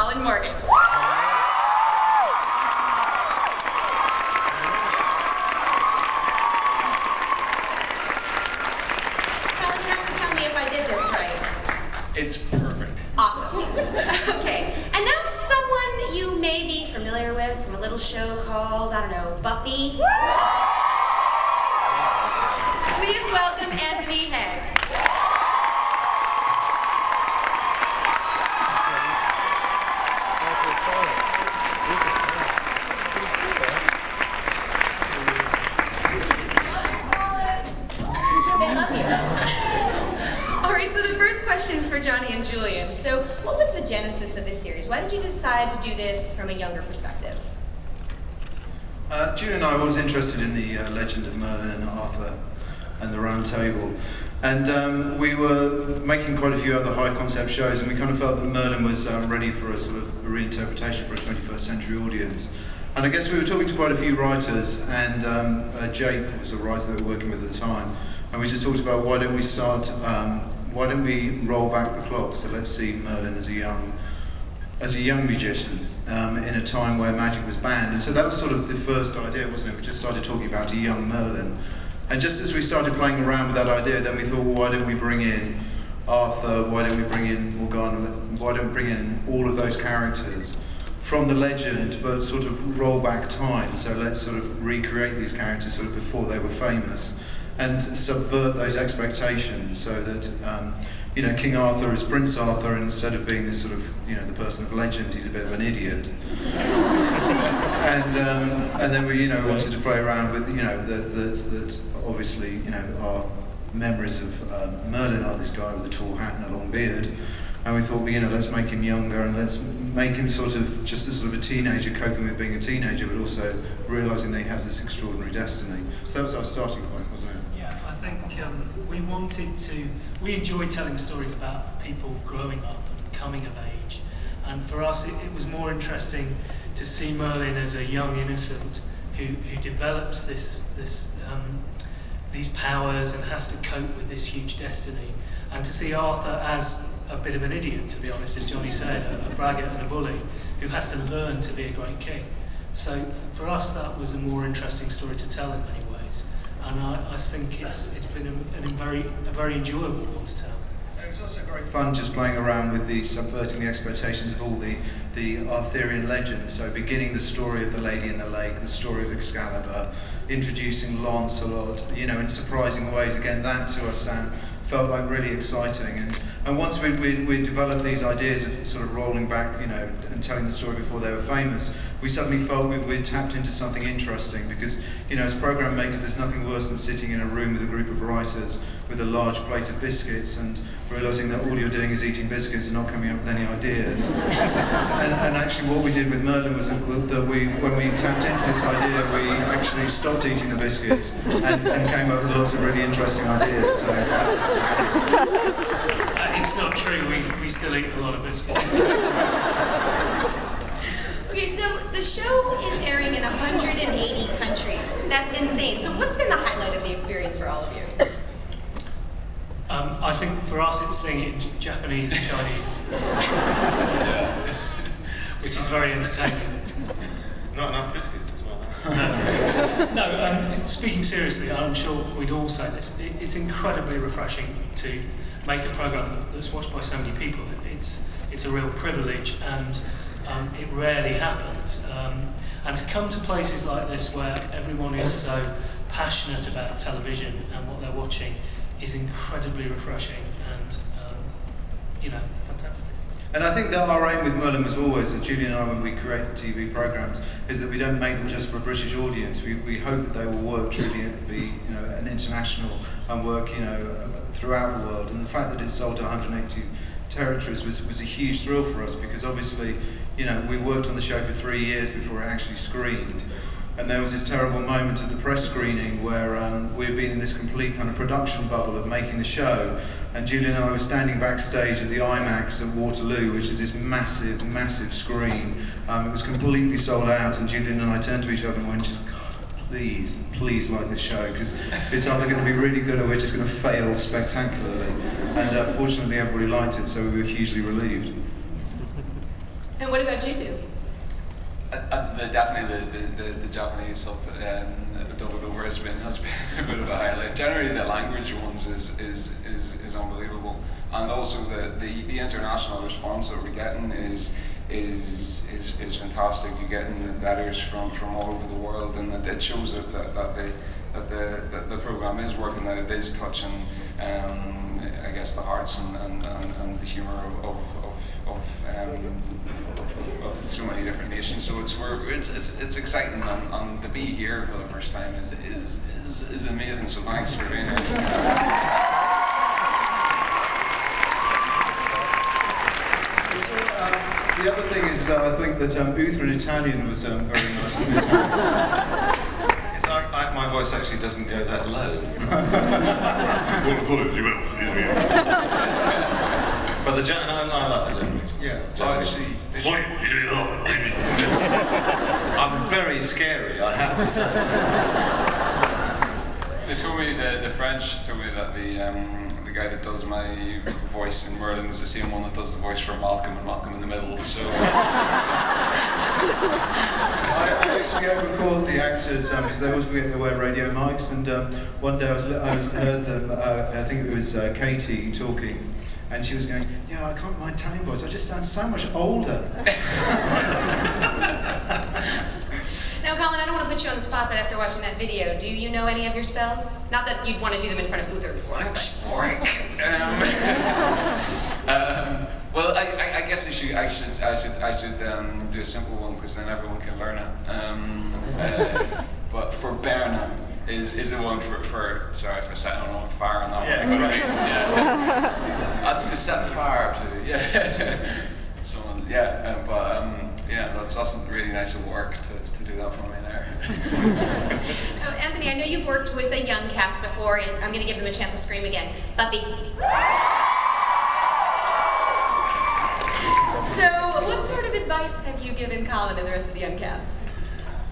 Colin Morgan. Colin, you have to tell me if I did this right. It's perfect. Awesome. Okay, and now someone you may be familiar with from a little show called, I don't know, Buffy. Please welcome Anthony Hegg. They love you. All right, so the first question is for Johnny and Julian. So what was the genesis of this series? Why did you decide to do this from a younger perspective? Julian and I were always interested in the legend of Merlin and Arthur and the Round Table. And we were making quite a few other high concept shows, and we kind of felt that Merlin was ready for a sort of reinterpretation for a 21st century audience. And I guess we were talking to quite a few writers, and Jake was a writer that we were working with at the time, and we just talked about why don't we roll back the clock, so let's see Merlin as a young magician in a time where magic was banned. And so that was sort of the first idea, wasn't it? We just started talking about a young Merlin. And just as we started playing around with that idea, then we thought, well, why don't we bring in Arthur, why don't we bring in Morgana, why don't we bring in all of those characters from the legend, but sort of roll back time. So let's sort of recreate these characters sort of before they were famous and subvert those expectations so that, you know, King Arthur is Prince Arthur, and instead of being this sort of, you know, the person of legend, he's a bit of an idiot. And then we, you know, wanted to play around with, you know, that obviously, you know, our memories of Merlin are this guy with a tall hat and a long beard. And we thought, well, you know, let's make him younger and let's make him sort of just a sort of a teenager coping with being a teenager, but also realising that he has this extraordinary destiny. So that was our starting point, wasn't it? Yeah, I think we enjoy telling stories about people growing up and coming of age. And for us, it was more interesting to see Merlin as a young innocent who develops these powers and has to cope with this huge destiny, and to see Arthur as a bit of an idiot, to be honest, as Johnny said, a braggart and a bully who has to learn to be a great king. So for us, that was a more interesting story to tell in many ways, and I think it's been a very enjoyable one to tell. It's also very fun just playing around with subverting the expectations of all the Arthurian legends. So beginning the story of the Lady in the Lake, the story of Excalibur, introducing Lancelot, you know, in surprising ways. Again, that to us felt like really exciting. And once we developed these ideas of sort of rolling back, you know, and telling the story before they were famous, we suddenly felt we'd tapped into something interesting, because, you know, as program makers, there's nothing worse than sitting in a room with a group of writers with a large plate of biscuits and realising that all you're doing is eating biscuits and not coming up with any ideas. and actually what we did with Merlin was that when we tapped into this idea, we actually stopped eating the biscuits and came up with lots of really interesting ideas. So it's not true, we still eat a lot of biscuits. Okay, so the show is airing in 180 countries. That's insane. So what's been the highlight of the experience for all of you? I think for us it's seeing it in Japanese and Chinese, which is very entertaining. Not enough biscuits as well. No, speaking seriously, I'm sure we'd all say this, it's incredibly refreshing to make a programme that's watched by so many people. It's a real privilege, and it rarely happens. And to come to places like this where everyone is so passionate about television and what they're watching is incredibly refreshing and, you know, fantastic. And I think that our aim with Merlin was always, that Julie and I, when we create TV programmes, is that we don't make them just for a British audience. We hope that they will work truly and be, you know, an international and work, you know, throughout the world. And the fact that it's sold to 180 territories was a huge thrill for us, because obviously, you know, we worked on the show for 3 years before it actually screened. And there was this terrible moment at the press screening where we'd been in this complete kind of production bubble of making the show, and Julie and I were standing backstage at the IMAX at Waterloo, which is this massive, massive screen. It was completely sold out, and Julian and I turned to each other and went, just, God, please like this show, because it's either going to be really good or we're just going to fail spectacularly. And fortunately everybody liked it, so we were hugely relieved. And what about you two? Definitely the Japanese sub doubled over has been a bit of a highlight. Generally, the language ones is unbelievable, and also the international response that we're getting is fantastic. You're getting letters from all over the world, and it shows that the program is working, that it is touching, I guess, the hearts and the humour of so many different nations. So it's exciting, and to be here for the first time is amazing. So thanks for being here. The other thing is, I think that Uther in Italian was very nice. My voice actually doesn't go that low. But the I like the Japanese. Yeah. I'm very scary, I have to say. They told me, the French told me that the guy that does my voice in Merlin is the same one that does the voice for Malcolm and Malcolm in the Middle, so... I actually overcalled the actors because they always forget to wear radio mics, and one day I heard them, I think it was Katie talking, and she was going, yeah, I can't my Italian voice, I just sound so much older. Now, Colin, I don't want to put you on the spot, but after watching that video, do you know any of your spells? Not that you'd want to do them in front of Uther, of course. Well, I guess I should do a simple one, because then everyone can learn it. But for Berna is the one for sorry for setting on fire on that one. Right? Yeah. That's to set fire to someone. Yeah, yeah, that's really nice of work to do that for me there. Anthony, I know you've worked with a young cast before, and I'm going to give them a chance to scream again. Buffy. So, what sort of advice have you given Colin and the rest of the young cast?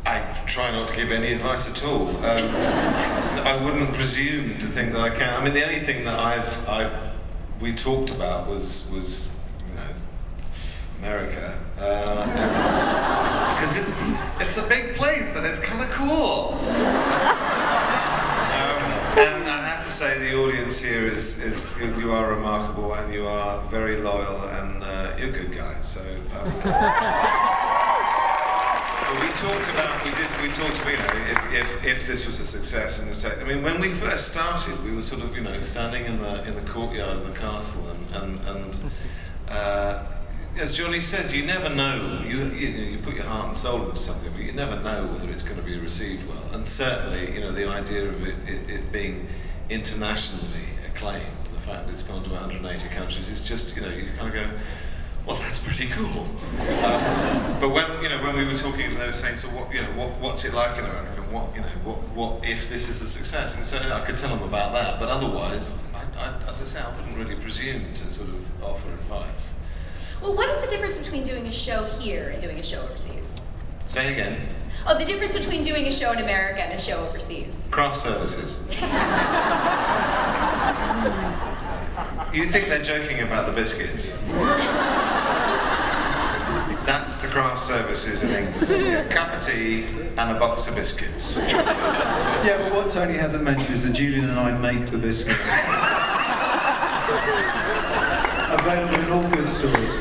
I try not to give any advice at all. I wouldn't presume to think that I can. I mean, the only thing that we talked about was you know, America, because it's a big place and it's kind of cool. And I have to say, the audience here is you are remarkable, and you are very loyal, and you're good guys. So. We talked about, you know, if this was a success in the state. I mean, when we first started, we were sort of, you know, standing in the courtyard of the castle, and as Johnny says, you never know. You put your heart and soul into something, but you never know whether it's going to be received well. And certainly, you know, the idea of it being internationally acclaimed, the fact that it's gone to 180 countries, is just, you know, you kind of go, well, that's pretty cool. But when we were talking, they were saying, so what's it like in America? What if this is a success? And so I could tell them about that, but otherwise, as I say, I wouldn't really presume to sort of offer advice. Well, what is the difference between doing a show here and doing a show overseas? Say again. Oh, the difference between doing a show in America and a show overseas. Craft services. You think they're joking about the biscuits? That's the craft services in England. A cup of tea and a box of biscuits. Yeah, but what Tony hasn't mentioned is that Julian and I make the biscuits. Available in all good stores.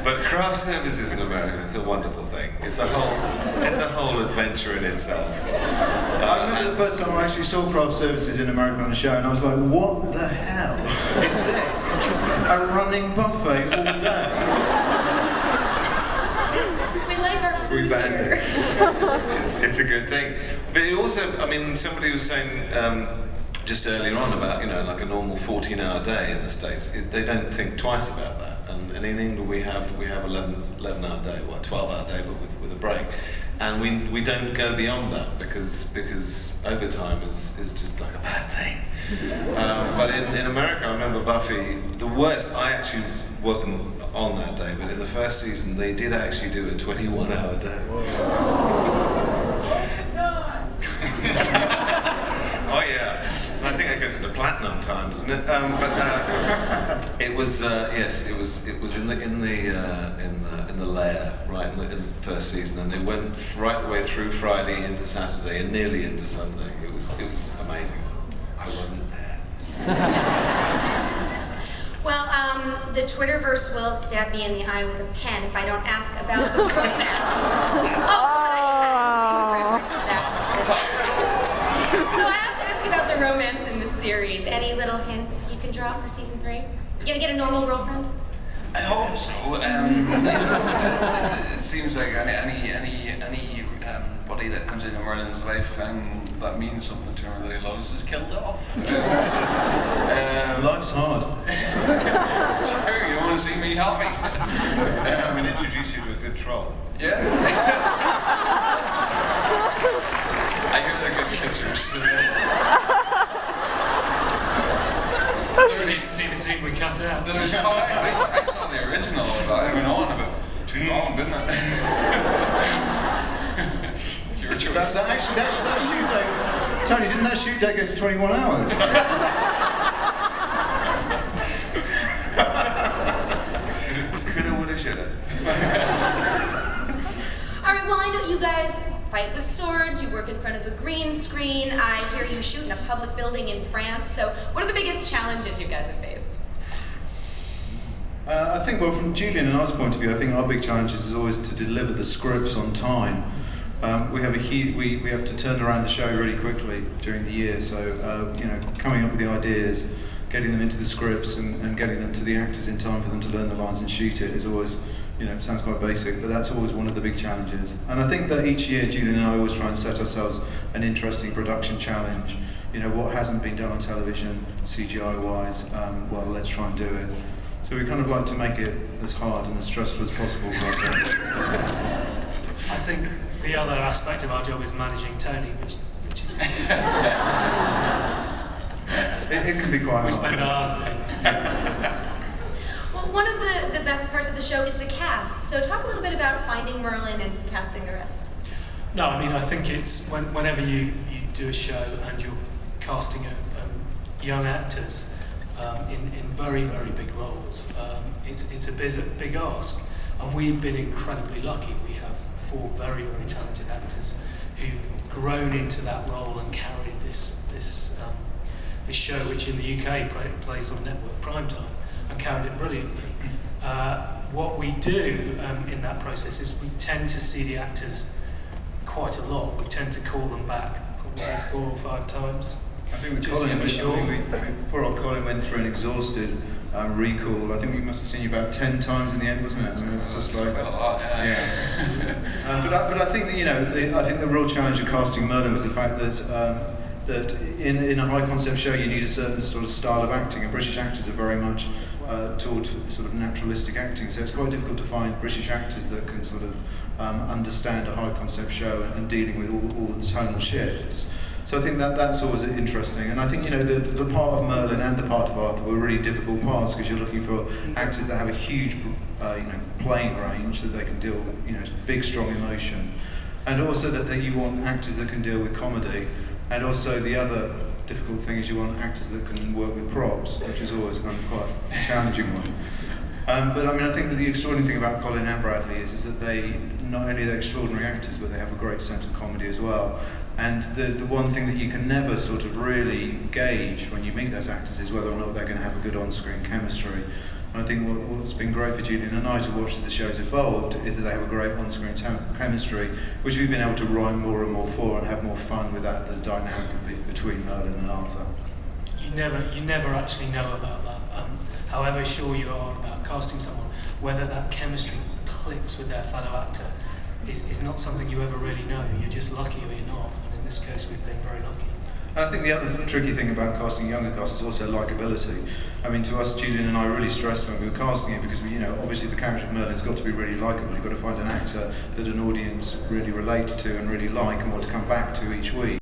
But craft services in America is a wonderful thing. It's a whole adventure in itself. I remember the first time I actually saw craft services in America on a show, and I was like, what the hell is this? A running buffet all day. We like our food We banned here. it. It's a good thing. But it also, I mean, somebody was saying just earlier on about, you know, like a normal 14-hour day in the States. They don't think twice about that. And in England we have 11-hour day, well, 12-hour day, but with a break. And we don't go beyond that because overtime is just like a bad thing. But in America, I remember Buffy, the worst, I actually wasn't on that day, but in the first season they did actually do a 21-hour day. Oh yeah, and I think that goes into platinum times isn't it? It was yes, it was in the lair, right in the first season, and it went right the way through Friday into Saturday and nearly into Sunday. It was amazing. I wasn't there. Well, the Twitterverse will stab me in the eye with a pen if I don't ask about the romance. So I have to ask about the romance in the series. Any little hints you can drop for season 3? You gonna get a normal girlfriend? I hope so. It seems like any body that comes into Merlin's life and that means something to him that he loves is killed off. Life's hard. It's true. You want to see me happy? I'm going to introduce you to a good troll. Yeah. I hear they're good kissers. I didn't see the scene we cut out. I saw the original, but I went on about too long, didn't I? Your choice. That shoot day, Tony, didn't that shoot day go to 21 hours? Coulda, woulda, shoulda. All right, well, I know you guys fight with swords, you work in front of a green screen, I hear you shoot in a public building in France, so what are the biggest challenges you guys have faced? I think, well, from Julian and I's point of view, I think our big challenge is always to deliver the scripts on time. We have to turn around the show really quickly during the year, so coming up with the ideas, getting them into the scripts and getting them to the actors in time for them to learn the lines and shoot it is always, sounds quite basic, but that's always one of the big challenges. And I think that each year Julian and I always try and set ourselves an interesting production challenge. What hasn't been done on television, CGI-wise, well, let's try and do it. So we kind of like to make it as hard and as stressful as possible for ourselves. I think the other aspect of our job is managing Tony, which is it can be quite hard. we spend hours doing. Well, one of the best parts of the show is the cast, so talk a little bit about finding Merlin and casting the rest. No, I mean, I think it's whenever you do a show and you're casting young actors in very, very big roles, it's a big ask. And we've been incredibly lucky. We have 4 very, very talented actors who've grown into that role and carried this show, which in the UK plays on network primetime, and carried it brilliantly. What we do in that process is we tend to see the actors quite a lot. We tend to call them back probably 4 or 5 times. I think with Colin, poor old Colin went through an exhausted recall. I think we must have seen you about 10 times in the end, wasn't it? I mean, it's just like, quite a lot, yeah. But I think that I think the real challenge of casting Merlin was the fact that in a high concept show you need a certain sort of style of acting, and British actors are very much toward sort of naturalistic acting. So it's quite difficult to find British actors that can sort of understand a high concept show and dealing with all the tonal shifts. So I think that's always interesting, and I think the part of Merlin and the part of Arthur were really difficult parts because you're looking for actors that have a huge playing range, that they can deal with big strong emotion, and also that you want actors that can deal with comedy, and also the other difficult thing is you want actors that can work with props, which is always kind of quite a challenging one. But I mean, I think that the extraordinary thing about Colin and Bradley is that they not only they're extraordinary actors, but they have a great sense of comedy as well. And the one thing that you can never sort of really gauge when you meet those actors is whether or not they're going to have a good on-screen chemistry. And I think what's been great for Julian and I to watch as the show's evolved is that they have a great on-screen chemistry, which we've been able to write more and more for and have more fun with the dynamic between Merlin and Arthur. You never actually know about that. However sure you are about casting someone, whether that chemistry clicks with their fellow actor is not something you ever really know. You're just lucky or you're not. And in this case, we've been very lucky. And I think the other tricky thing about casting younger cast is also likability. I mean, to us, Julian and I really stressed when we were casting it because obviously the character of Merlin's got to be really likeable. You've got to find an actor that an audience really relates to and really like and want to come back to each week.